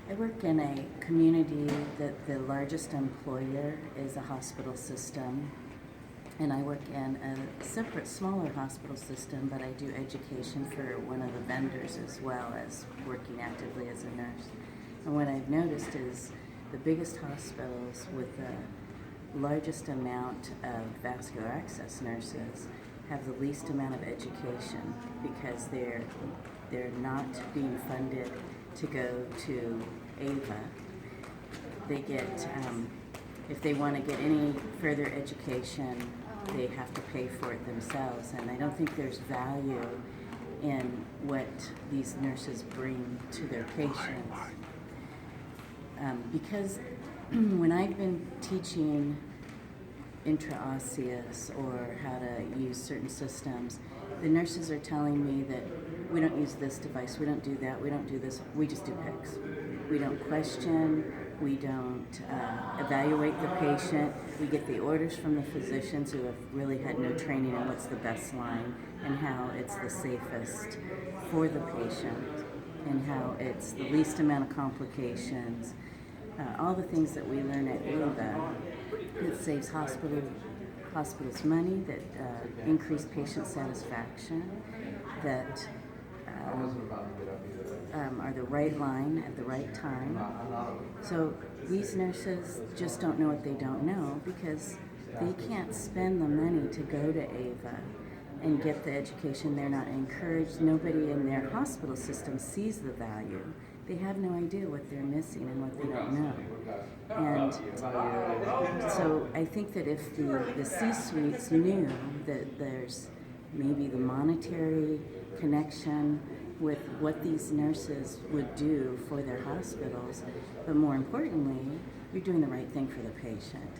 I work in a community that the largest employer is a hospital system, and I work in a separate, smaller hospital system, but I do education for one of the vendors as well as working actively as a nurse. And what I've noticed is the biggest hospitals with the largest amount of vascular access nurses have the least amount of education because they're not being funded to go to AVA. They get, if they want to get any further education, they have to pay for it themselves, and I don't think there's value in what these nurses bring to their patients. Because when I've been teaching intraosseous or how to use certain systems, the nurses are telling me that we don't use this device, we don't do that, we don't do this, we just do PICS. We don't question, we don't evaluate the patient. We get the orders from the physicians who have really had no training in what's the best line and how it's the safest for the patient and how it's the least amount of complications. All the things that we learn at AVA, it saves hospitals money, that increase patient satisfaction, that are the right line at the right time. So these nurses just don't know what they don't know because they can't spend the money to go to AVA and get the education. They're not encouraged. Nobody in their hospital system sees the value. They have no idea what they're missing and what they don't know. And so I think that if the C-suites knew that there's maybe the monetary connection with what these nurses would do for their hospitals, but more importantly, you're doing the right thing for the patient.